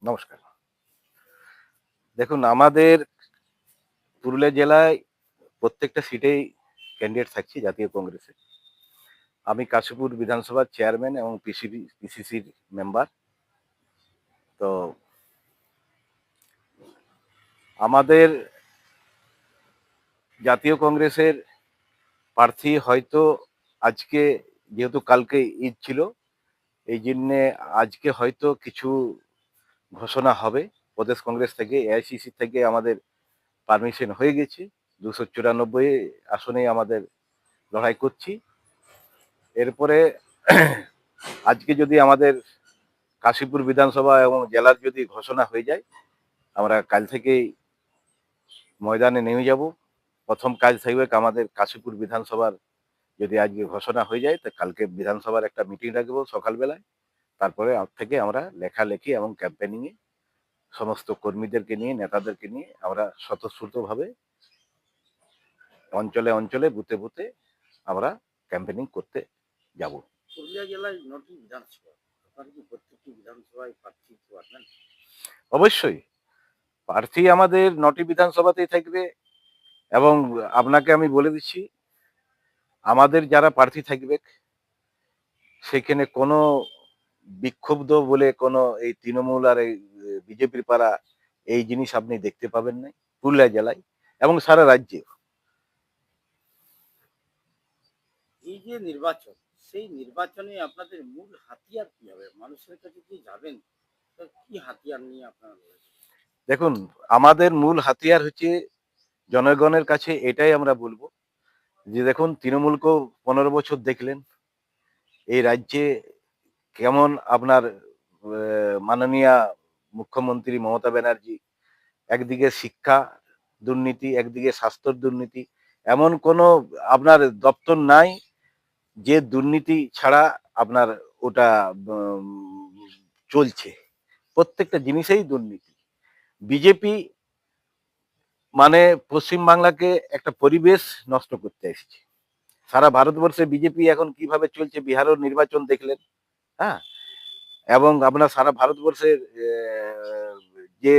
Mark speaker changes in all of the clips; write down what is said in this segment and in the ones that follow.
Speaker 1: নমস্কার। দেখুন, আমাদের পুরুলিয়া জেলায় প্রত্যেকটা সিটেই ক্যান্ডিডেট থাকছি জাতীয় কংগ্রেসের। আমি কাশীপুর বিধানসভার চেয়ারম্যান এবং পিসিসির মেম্বার। তো আমাদের জাতীয় কংগ্রেসের প্রার্থী হয়তো আজকে, যেহেতু কালকে ঈদ ছিল, এই জন্যে আজকে হয়তো কিছু ঘোষণা হবে। প্রদেশ কংগ্রেস থেকে, এআইসিসি থেকে আমাদের পারমিশন হয়ে গেছে। 294 আসনে আমাদের লড়াই করছি। এরপরে আজকে যদি আমাদের কাশীপুর বিধানসভা এবং জেলার যদি ঘোষণা হয়ে যায়, আমরা কাল থেকেই ময়দানে নেমে যাব। প্রথম কাজ থাকবে আমাদের কাশীপুর বিধানসভার, যদি আজকে ঘোষণা হয়ে যায় তো কালকে বিধানসভার একটা মিটিং রাখবো সকালবেলায়। তারপরে থেকে আমরা লেখালেখি এবং ক্যাম্পেনিংয়ে সমস্ত কর্মীদেরকে নিয়ে, নেতাদেরকে নিয়ে আমরা স্বতঃস্ফূর্তভাবে অঞ্চলে অঞ্চলে, বুথে বুথে আমরা ক্যাম্পেনিং করতে যাব।
Speaker 2: পুরুলিয়া জেলায় ৯টি বিধানসভা। আপনারা কি প্রত্যেকটি বিধানসভায় প্রার্থী দিতে পারবেন?
Speaker 1: অবশ্যই প্রার্থী আমাদের 9টি বিধানসভাতেই থাকবে। এবং আপনাকে আমি বলে দিচ্ছি, আমাদের যারা প্রার্থী থাকবে সেখানে কোনো বিক্ষুব্ধ বলে কোনো এই তৃণমূল আর এই বিজেপির পাড়া, এই জিনিস আপনি দেখতে পাবেন না পুরুলিয়া জেলায় এবং সারা রাজ্যে।
Speaker 2: এই যে নির্বাচন, সেই নির্বাচনে আপনাদের মূল হাতিয়ার কি হবে? মানুষের কাছে কি যাবেন, তো কি হাতিয়ার নিয়ে আপনারা লড়বেন?
Speaker 1: দেখুন, আমাদের মূল হাতিয়ার হচ্ছে জনগণের কাছে এটাই আমরা বলবো যে দেখুন, তৃণমূলকেও 15 বছর দেখলেন এই রাজ্যে কেমন আপনার মাননীয়া মুখ্যমন্ত্রী মমতা ব্যানার্জি একদিকে শিক্ষা দুর্নীতি, একদিকে স্বাস্থ্যর দুর্নীতি, এমন কোনো আপনার দপ্তর নাই যে দুর্নীতি ছাড়া আপনার ওটা উম, চলছে। প্রত্যেকটা জিনিসেই দুর্নীতি। বিজেপি মানে পশ্চিমবাংলাকে একটা পরিবেশ নষ্ট করতে এসেছে। সারা ভারতবর্ষে বিজেপি এখন কিভাবে চলছে, বিহারের নির্বাচন দেখলেন। হ্যাঁ, এবং আপনার সারা ভারতবর্ষের যে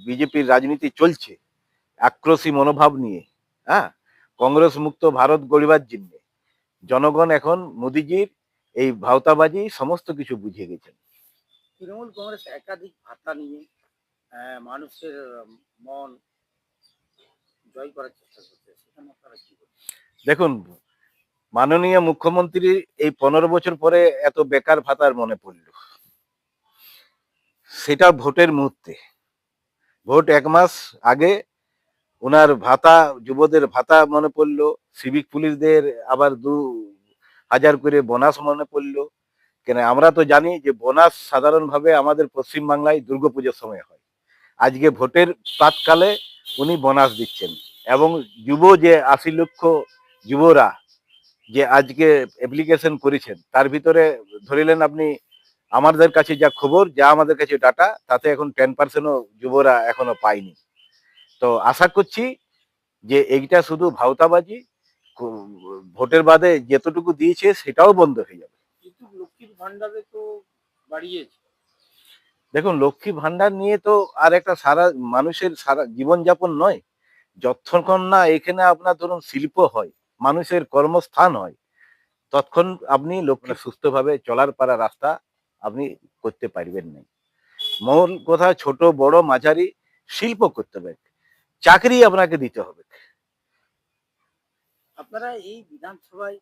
Speaker 1: বিজেপির রাজনীতি চলছে আক্রোশী মনোভাব নিয়ে, হ্যাঁ, কংগ্রেস মুক্ত ভারত গড়িবার জন্য জনগণ এখন মোদিজির এই ভাওতাবাজি সমস্ত কিছু বুঝে গেছেন।
Speaker 2: তৃণমূল কংগ্রেস একাধিক ভাতা নিয়ে মানুষের মন জয় করার চেষ্টা করছে, সেখানে আপনারা কি বলবেন?
Speaker 1: দেখুন, মাননীয় মুখ্যমন্ত্রী এই 15 বছর পরে এত বেকার ভাতার মনে পড়ল, সেটা ভোটের মুহূর্তে। ভোট 1 মাস আগে ওনার ভাতা, যুবদের ভাতা মনে পড়লো, সিভিক পুলিশদের আবার 2,000 করে বোনাস মনে পড়লো। কেন, আমরা তো জানি যে বোনাস সাধারণভাবে আমাদের পশ্চিমবাংলায় দুর্গাপুজোর সময় হয়। আজকে ভোটের প্রাককালে উনি বোনাস দিচ্ছেন। এবং যুব যে 80 লক্ষ যুবরা যে আজকে অ্যাপ্লিকেশন করেছেন, তার ভিতরে ধরিলেন আপনি, আমাদের কাছে যা খবর, যা আমাদের কাছে ডাটা, তাতে এখন 10%ও যুবরা এখনো পায়নি। তো আশা করছি যে এইটা শুধু ভাওতাবাজি, ভোটের বাদে যতটুকু দিয়েছে সেটাও বন্ধ হয়ে যাবে।
Speaker 2: কিন্তু লক্ষ্মীর ভান্ডারে তো বাড়িয়েছে।
Speaker 1: দেখুন, লক্ষ্মী ভান্ডার নিয়ে তো আর একটা সারা মানুষের সারা জীবনযাপন নয়। যতক্ষণ না এখানে আপনার ধরুন শিল্প হয়, মানুষের কর্মস্থান হয়, ততক্ষণ আপনি লক্ষ্মী সুস্থভাবে চলার পারা রাস্তা আপনি করতে পারবেন না। মূল কথা, ছোট বড় মাঝারি শিল্প করতে হবে, চাকরি আপনাকে দিতে হবে।
Speaker 2: আপনারা এই বিধানসভায়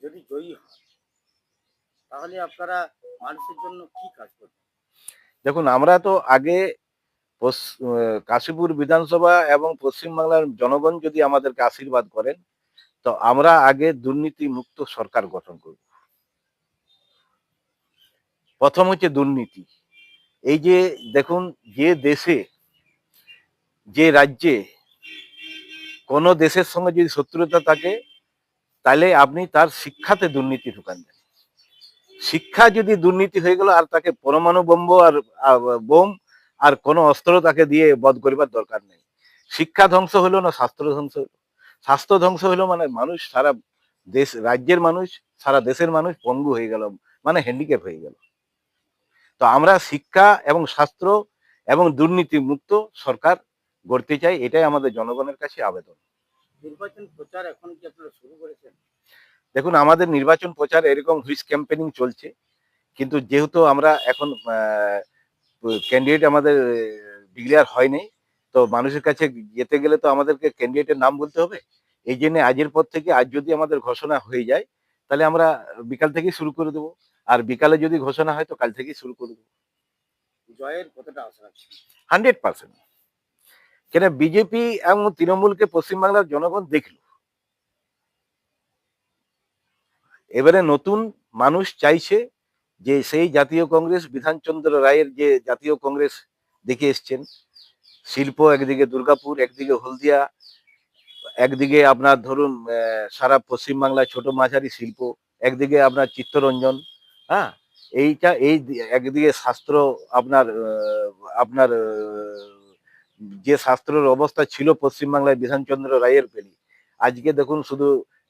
Speaker 2: যদি জয়ী হন, তাহলে আপনারা মানুষের জন্য কি কাজ করবেন?
Speaker 1: দেখুন, আমরা তো আগে কাশীপুর বিধানসভা এবং পশ্চিমবাংলার জনগণ যদি আমাদেরকে আশীর্বাদ করেন, তো আমরা আগে দুর্নীতি মুক্ত সরকার গঠন করব। প্রথম হচ্ছে দুর্নীতি। এই যে দেখুন, যে দেশে, যে রাজ্যে কোনো দেশের সঙ্গে যদি শত্রুতা থাকে, তাহলে আপনি তার শিক্ষাতে দুর্নীতি ঢুকান দেন। শিক্ষা যদি দুর্নীতি হয়ে গেল, আর তাকে পরমাণু বোম আর বোম আর কোনো অস্ত্র তাকে দিয়ে বধ করিবার দরকার নেই। শিক্ষা ধ্বংস হলো না, স্বাস্থ্য ধ্বংস হলো। স্বাস্থ্য ধ্বংস হলো মানে মানুষ, সারা দেশ রাজ্যের মানুষ, সারা দেশের মানুষ পঙ্গু হয়ে গেল, মানে হ্যান্ডিক্যাপ হয়ে গেল। তো আমরা শিক্ষা এবং স্বাস্থ্য এবং দুর্নীতি মুক্ত সরকার গড়তে চাই, এটাই আমাদের জনগণের কাছে আবেদন।
Speaker 2: নির্বাচন প্রচার এখন কি আপনারা শুরু করেছেন?
Speaker 1: দেখুন, আমাদের নির্বাচন প্রচার এরকম হুইস ক্যাম্পেনিং চলছে, কিন্তু যেহেতু আমরা এখন ক্যান্ডিডেট আমাদের ডিক্লেয়ার হয়নি, তো মানুষের কাছে যেতে গেলে তো আমাদেরকে ক্যান্ডিডেটের নাম বলতে হবে। এই জন্য আজের পর থেকে, আজ যদি আমাদের ঘোষণা হয়ে যায়, তাহলে আমরা বিকাল থেকেই শুরু করে দেবো। আর বিকালে যদি ঘোষণা হয় তো কাল থেকেই শুরু করে দেবো।
Speaker 2: জয়ের কতটা আশা রাখছেন?
Speaker 1: 100%। কেন, বিজেপি এবং তৃণমূলকে পশ্চিমবাংলার জনগণ দেখল। এবারে নতুন মানুষ চাইছে যে সেই জাতীয় কংগ্রেস, বিধানচন্দ্র রায়ের যে জাতীয় কংগ্রেস দেখে এসছেন, শিল্প একদিকে দুর্গাপুর, একদিকে হলদিয়া, একদিকে আপনার ধরুন সারা পশ্চিমবাংলায় ছোট মাঝারি শিল্প, একদিকে আপনার চিত্তরঞ্জন, হ্যাঁ, একদিকে শাস্ত্র, আপনার আপনার যে শাস্ত্রের অবস্থা ছিল পশ্চিমবাংলায় বিধানচন্দ্র রায়ের পেলি, আজকে দেখুন শুধু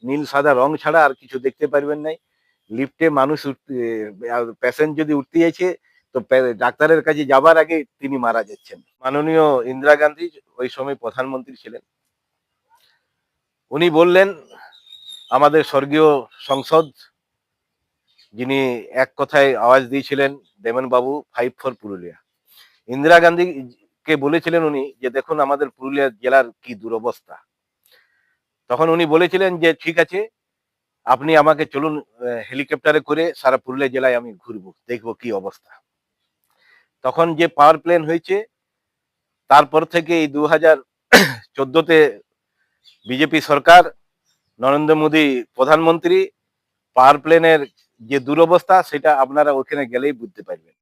Speaker 1: নীল সাদা রং ছাড়া আর কিছু দেখতে পারবেন নাই। লিফটে মানুষ পেশেন্ট যদি উঠতে যাচ্ছে, তো ডাক্তারের কাছে যাবার আগে তিনি মারা যাচ্ছেন। মাননীয় ইন্দিরা গান্ধী ওই সময় প্রধানমন্ত্রী ছিলেন, উনি বললেন, আমাদের স্বর্গীয় সংসদ, যিনি এক কথায় আওয়াজ দিয়েছিলেন, দেবেন বাবু, 5 ফর পুরুলিয়া। ইন্দিরা গান্ধীকে বলেছিলেন উনি যে দেখুন আমাদের পুরুলিয়া জেলার কি দুরবস্থা। তখন উনি বলেছিলেন যে ঠিক আছে, আপনি আমাকে চলুন হেলিকপ্টারে করে সারা পুরুলিয়া জেলায় আমি ঘুরবো, দেখবো কি অবস্থা। তখন যে পাওয়ার প্ল্যান হয়েছে, তারপর থেকে এই 2014-তে বিজেপি সরকার, নরেন্দ্র মোদী প্রধানমন্ত্রী, পাওয়ার প্ল্যানের যে দুরবস্থা সেটা আপনারা ওখানে গেলেই বুঝতে পারবেন।